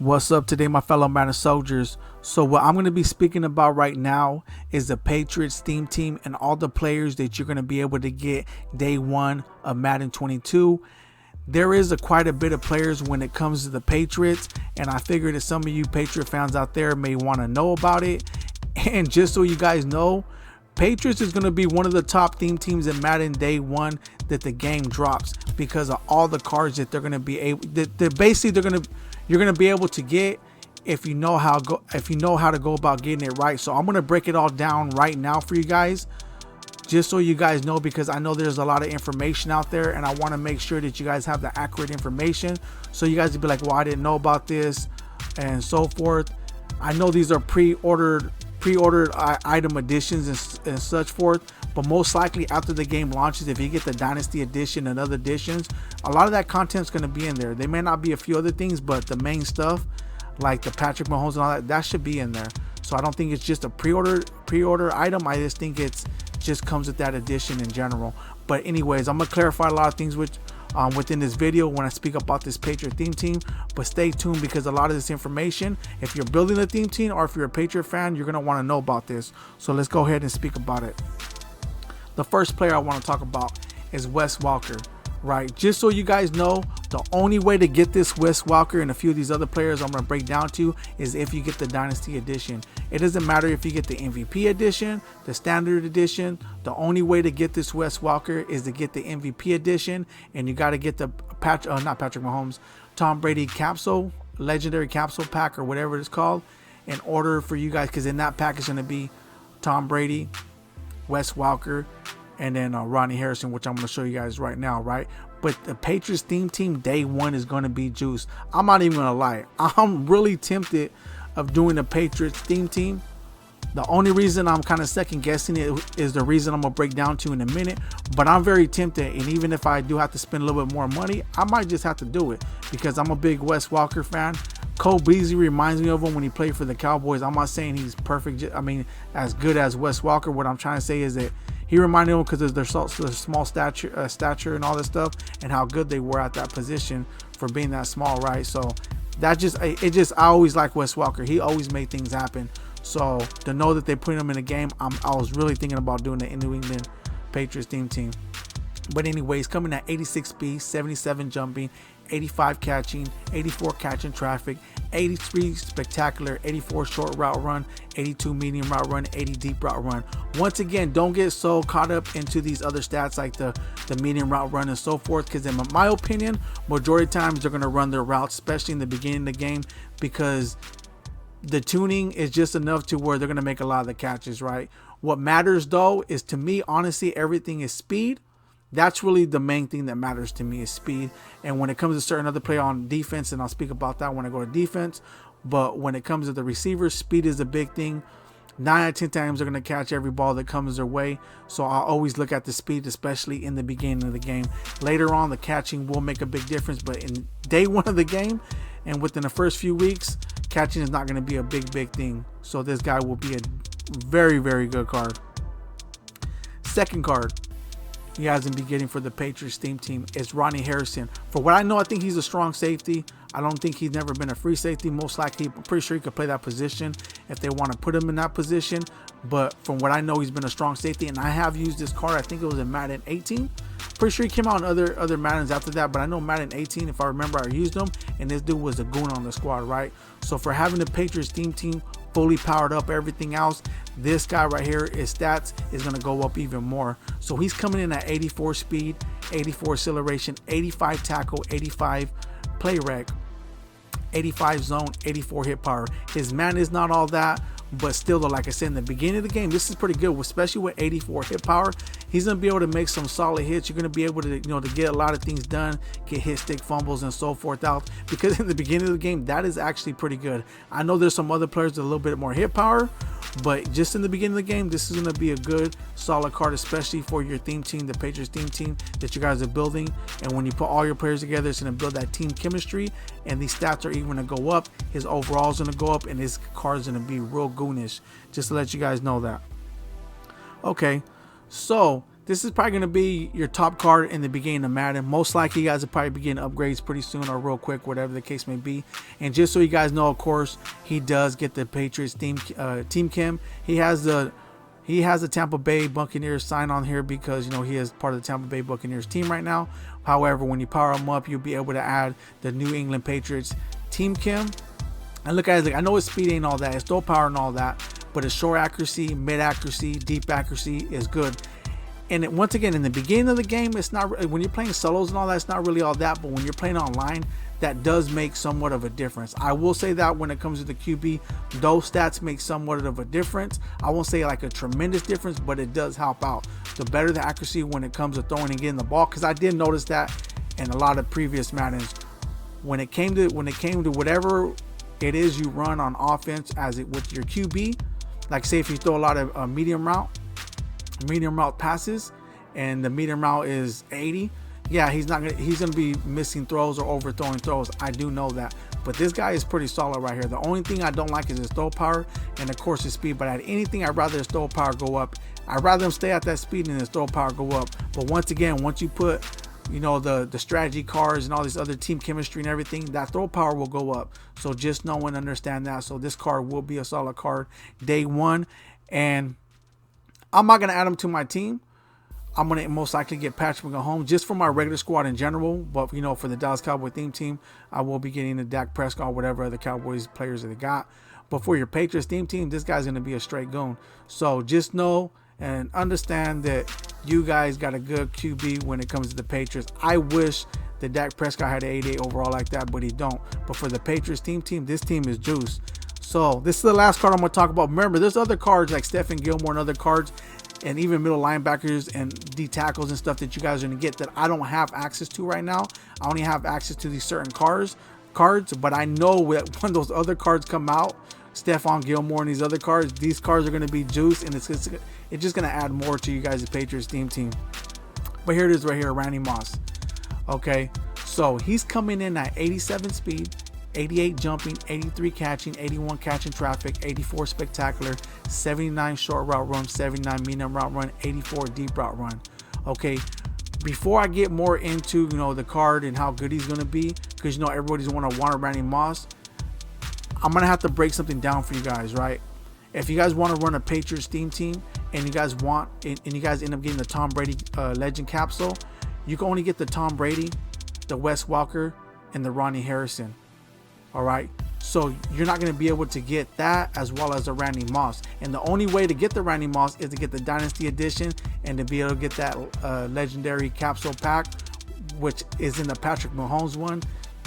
What's up today, my fellow Madden soldiers? So what I'm going to be speaking about right now is the Patriots theme team and all the players that you're going to be able to get day one of Madden 22. There is quite a bit of players when it comes to the Patriots, and I figured that some of you Patriot fans out there may want to know about it. And just so you guys know, Patriots is going to be one of the top theme teams in Madden day one that the game drops because of all the cards that they're going to be able you're going to be able to get if you know how to go about getting it right. So I'm going to break it all down right now for you guys, just so you guys know, because I know there's a lot of information out there and I want to make sure that you guys have the accurate information, so you guys will be like, well, I didn't know about this and so forth. I know these are pre-ordered item editions and such forth, but most likely after the game launches, if you get the Dynasty edition and other editions, a lot of that content's going to be in there. There may not be a few other things, but the main stuff like the Patrick Mahomes and all that should be in there. So I don't think it's just a pre-order item. I just think it's just comes with that edition in general. But anyways, I'm gonna clarify a lot of things within this video when I speak about this Patriot theme team, but stay tuned because a lot of this information, if you're building a theme team or if you're a Patriot fan, you're gonna want to know about this. So let's go ahead and speak about it. The first player I want to talk about is Wes Walker, right? Just so you guys know, the only way to get this Wes Walker and a few of these other players I'm going to break down to is if you get the Dynasty edition. It doesn't matter if you get the MVP edition, the standard edition. The only way to get this Wes Walker is to get the MVP edition, and you got to get the not Patrick Mahomes, Tom Brady capsule, legendary capsule pack or whatever it's called, in order for you guys, because in that pack is going to be Tom Brady, Wes Walker, and then Ronnie Harrison, which I'm going to show you guys right now, right? But the Patriots theme team day one is going to be juice. I'm not even going to lie. I'm really tempted of doing the Patriots theme team. The only reason I'm kind of second guessing it is the reason I'm going to break down to in a minute. But I'm very tempted, and even if I do have to spend a little bit more money, I might just have to do it because I'm a big Wes Walker fan. Cole Beasley reminds me of him when he played for the Cowboys. I'm not saying he's perfect. I mean, as good as Wes Walker. What I'm trying to say is that he reminded me because of their small stature and all this stuff, and how good they were at that position for being that small, right? So I always like Wes Walker. He always made things happen. So to know that they put him in a game, I was really thinking about doing the New England Patriots theme team. But anyways, coming at 86 speed, 77 jumping, 85 catching, 84 catching traffic, 83 spectacular, 84 short route run, 82 medium route run, 80 deep route run. Once again, don't get so caught up into these other stats like the medium route run and so forth, because in my opinion, majority of times they're going to run their routes, especially in the beginning of the game, because the tuning is just enough to where they're going to make a lot of the catches, right? What matters though is, to me, honestly, everything is speed. That's really the main thing that matters to me, is speed. And when it comes to certain other play on defense, and I'll speak about that when I go to defense, but when it comes to the receivers, speed is a big thing. 9 out of 10 times they're going to catch every ball that comes their way. So I'll always look at the speed, especially in the beginning of the game. Later on, the catching will make a big difference, but in day one of the game and within the first few weeks, catching is not going to be a big thing. So this guy will be a very, very good card. Second card you guys will be getting for the Patriots theme team is Ronnie Harrison. For what I know, I think he's a strong safety. I don't think he's never been a free safety. Most likely, I'm pretty sure he could play that position if they want to put him in that position. But from what I know, he's been a strong safety, and I have used this card. I think it was in Madden 18. Pretty sure he came out in other Maddens after that, but I know Madden 18, if I remember, I used him, and this dude was a goon on the squad, right? So for having the Patriots theme team fully powered up, everything else, this guy right here, his stats is going to go up even more. So he's coming in at 84 speed, 84 acceleration, 85 tackle, 85 play rec, 85 zone, 84 hit power. His man is not all that, but still though, like I said in the beginning of the game, this is pretty good, especially with 84 hit power. He's going to be able to make some solid hits. You're going to be able to, to get a lot of things done, get hit stick fumbles and so forth out, because in the beginning of the game, that is actually pretty good. I know there's some other players with a little bit more hit power, but just in the beginning of the game, this is going to be a good solid card, especially for your theme team, the Patriots theme team that you guys are building. And when you put all your players together, it's going to build that team chemistry, and these stats are even going to go up. His overall is going to go up, and his card is going to be real goonish, just to let you guys know that. Okay, so this is probably going to be your top card in the beginning of Madden. Most likely you guys will probably be getting upgrades pretty soon or real quick, whatever the case may be. And just so you guys know, of course, he does get the Patriots team chem. He has the Tampa Bay Buccaneers sign on here because, you know, he is part of the Tampa Bay Buccaneers team right now. However, when you power him up, you'll be able to add the New England Patriots team chem. And look at it, like, I know his speed ain't all that, it's still power and all that, but his short accuracy, mid accuracy, deep accuracy is good. And once again, in the beginning of the game, it's not, when you're playing solos and all that, it's not really all that. But when you're playing online, that does make somewhat of a difference. I will say that when it comes to the QB, those stats make somewhat of a difference. I won't say like a tremendous difference, but it does help out. The better the accuracy when it comes to throwing and getting the ball, because I did notice that in a lot of previous Maddens, when it came to whatever it is you run on offense as it with your QB, like say if you throw a lot of medium route passes and the medium route is 80, yeah, he's gonna be missing throws or overthrowing throws. I do know that, but this guy is pretty solid right here. The only thing I don't like is his throw power and of course his speed, but at anything I'd rather his throw power go up. I'd rather him stay at that speed and his throw power go up. But once again, once you put, you know, the strategy cards and all this other team chemistry and everything, that throw power will go up. So just know and understand that. So this card will be a solid card day one, and I'm not going to add him to my team. I'm going to most likely get Patrick Mahomes just for my regular squad in general. But, you know, for the Dallas Cowboy theme team, I will be getting the Dak Prescott, whatever other Cowboys players that they got. But for your Patriots theme team, this guy's going to be a straight goon. So just know and understand that you guys got a good QB when it comes to the Patriots. I wish that Dak Prescott had an 88 overall like that, but he don't. But for the Patriots team, this team is juice. So this is the last card I'm going to talk about. Remember, there's other cards like Stephon Gilmore and other cards and even middle linebackers and D tackles and stuff that you guys are going to get that I don't have access to right now. I only have access to these certain cards, but I know that when those other cards come out, Stephon Gilmore and these other cards, these cards are going to be juice, and it's just going to add more to you guys' Patriots team. But here it is right here, Randy Moss. Okay, so he's coming in at 87 speed, 88 jumping, 83 catching, 81 catching traffic, 84 spectacular, 79 short route run, 79 medium route run, 84 deep route run. Okay, before I get more into, you know, the card and how good he's going to be, because, you know, everybody's want Randy Moss, I'm going to have to break something down for you guys, right? If you guys want to run a Patriots team and you guys you guys end up getting the Tom Brady legend capsule, you can only get the Tom Brady, the Wes Walker, and the Ronnie Harrison. All right, so you're not going to be able to get that as well as the Randy Moss. And the only way to get the Randy Moss is to get the Dynasty Edition and to be able to get that legendary capsule pack, which is in the Patrick Mahomes one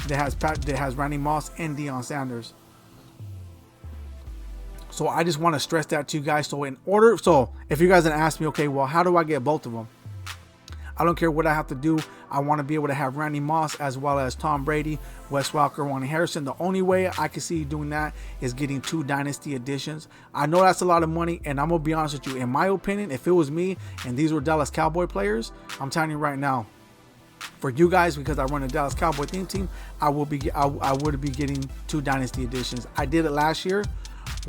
that has Randy Moss and Deion Sanders. So I just want to stress that to you guys. So if you guys are gonna ask me, okay, well, how do I get both of them? I don't care what I have to do. I want to be able to have Randy Moss as well as Tom Brady, Wes Walker, Ronnie Harrison. The only way I can see you doing that is getting 2 Dynasty Editions. I know that's a lot of money, and I'm going to be honest with you. In my opinion, if it was me and these were Dallas Cowboy players, I'm telling you right now, for you guys, because I run a Dallas Cowboy theme team, I would be getting 2 Dynasty Editions. I did it last year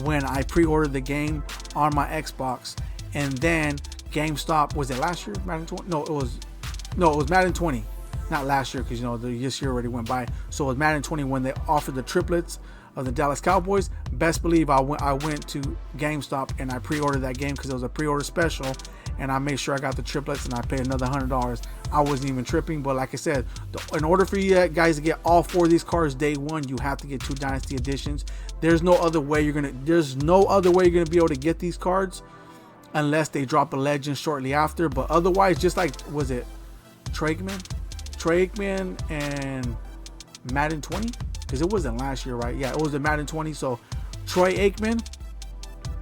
when I pre-ordered the game on my Xbox, and then GameStop, was it last year? Madden 20? No, it was Madden 20, not last year, because, you know, this year already went by. So it was Madden 20 when they offered the triplets of the Dallas Cowboys. Best believe I went to GameStop and I pre-ordered that game because it was a pre-order special, and I made sure I got the triplets and I paid another $100. I wasn't even tripping, but like I said, in order for you guys to get all 4 of these cards day one, you have to get 2 Dynasty Editions. There's no other way you're gonna be able to get these cards unless they drop a legend shortly after. But otherwise, just like, was it Trakeman and Madden 20? Because it wasn't last year, right? Yeah, it was the Madden 20. So Troy Aikman.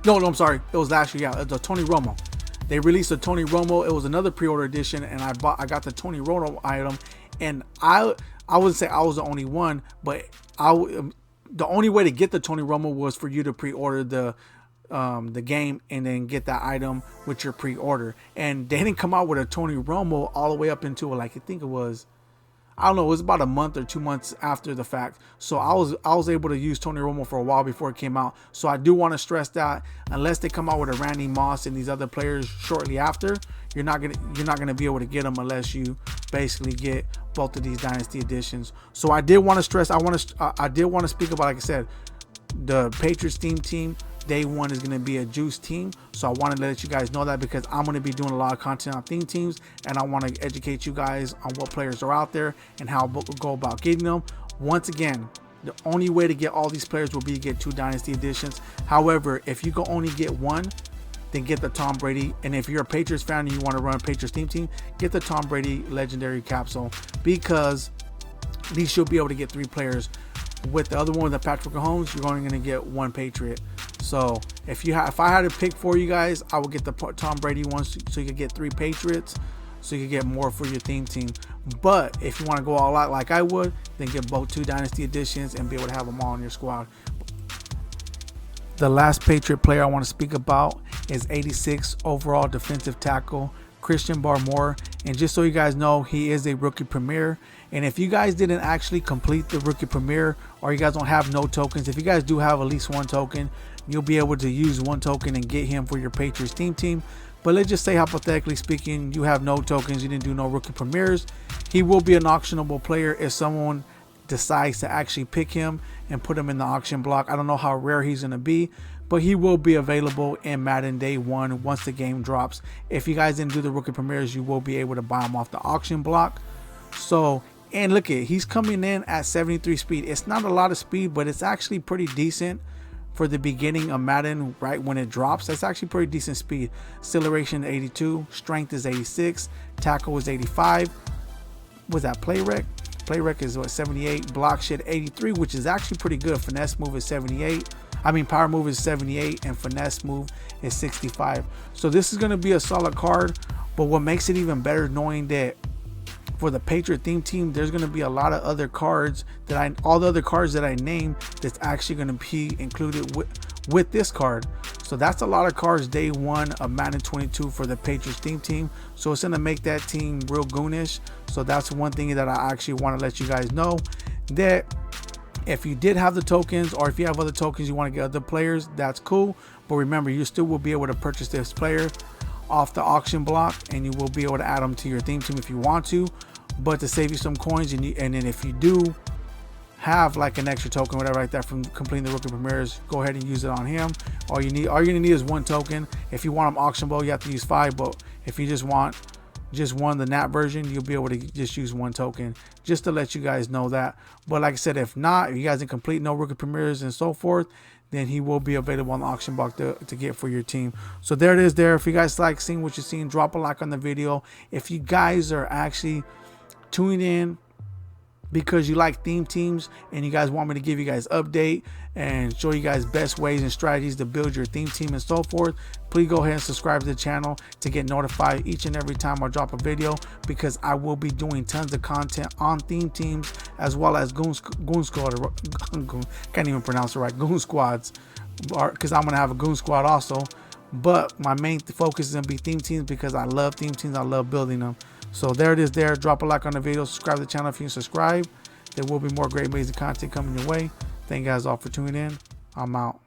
No, I'm sorry. It was last year. Yeah, the Tony Romo. They released a Tony Romo. It was another pre-order edition, and I got the Tony Romo item. And I wouldn't say I was the only one, but the only way to get the Tony Romo was for you to pre-order the game and then get that item with your pre-order. And they didn't come out with a Tony Romo all the way up into, like, I think it was, I don't know, it was about a month or 2 months after the fact. So I was able to use Tony Romo for a while before it came out. So I do want to stress that unless they come out with a Randy Moss and these other players shortly after, you're not gonna be able to get them unless you basically get both of these dynasty editions. So I did want to stress, I did want to speak about, like I said, the Patriots theme team. Day one is going to be a juice team, so I wanted to let you guys know that because I'm going to be doing a lot of content on theme teams, and I want to educate you guys on what players are out there and how to go about getting them. Once again, the only way to get all these players will be to get 2 dynasty editions. However, if you can only get one, then get the Tom Brady. And if you're a Patriots fan and you want to run a Patriots theme team, get the Tom Brady legendary capsule, because at least you'll be able to get 3 players. With the other one, the Patrick Mahomes, you're only going to get 1 Patriot. So if I had to pick for you guys, I would get the Tom Brady one, so you could get 3 Patriots, so you could get more for your theme team. But if you want to go all out like I would, then get both 2 dynasty editions and be able to have them all in your squad. The last Patriot player I want to speak about is 86 overall defensive tackle Christian Barmore. And just so you guys know, he is a rookie premier. And if you guys didn't actually complete the rookie premier, or you guys don't have no tokens, if you guys do have at least 1 token, you'll be able to use 1 token and get him for your Patriots team. But let's just say, hypothetically speaking, you have no tokens, you didn't do no rookie premieres. He will be an auctionable player if someone decides to actually pick him and put him in the auction block. I don't know how rare he's going to be, but he will be available in Madden day 1 once the game drops. If you guys didn't do the rookie premieres, you will be able to buy him off the auction block. So, and look at, he's coming in at 73 speed. It's not a lot of speed, but it's actually pretty decent for the beginning of Madden, right when it drops. That's actually pretty decent speed. Acceleration 82, strength is 86, tackle is 85. Was that play rec? Play rec is what, 78, block shit 83, which is actually pretty good. Finesse move is 78. I mean, power move is 78 and finesse move is 65. So this is going to be a solid card, but what makes it even better knowing that for the Patriot theme team, there's going to be a lot of other cards that all the other cards that I named that's actually going to be included with this card. So that's a lot of cards day 1 of Madden 22 for the Patriots theme team. So it's going to make that team real goonish. So that's one thing that I actually want to let you guys know, that if you did have the tokens, or if you have other tokens you want to get other players, that's cool. But remember, you still will be able to purchase this player off the auction block, and you will be able to add them to your theme team if you want to. But to save you some coins, and then if you do have like an extra token, whatever like that, from completing the rookie premieres, go ahead and use it on him. All you're gonna need is 1 token. If you want them auctionable, you have to use 5. But if you just want one, the NAT version, you'll be able to just use 1 token, just to let you guys know that. But like I said, if not, if you guys didn't complete no rookie premieres and so forth, then he will be available on the auction block to get for your team. So there it is there. If you guys like seeing what you're seeing, drop a like on the video. If you guys are actually tuning in because you like theme teams and you guys want me to give you guys update and show you guys best ways and strategies to build your theme team and so forth, please go ahead and subscribe to the channel to get notified each and every time I drop a video, because I will be doing tons of content on theme teams as well as goon squad. Can't even pronounce it right. Goon squads, because I'm gonna have a goon squad also. But my main focus is gonna be theme teams, because I love theme teams. I love building them. So there it is there. Drop a like on the video. Subscribe to the channel if you subscribe. There will be more great amazing content coming your way. Thank you guys all for tuning in. I'm out.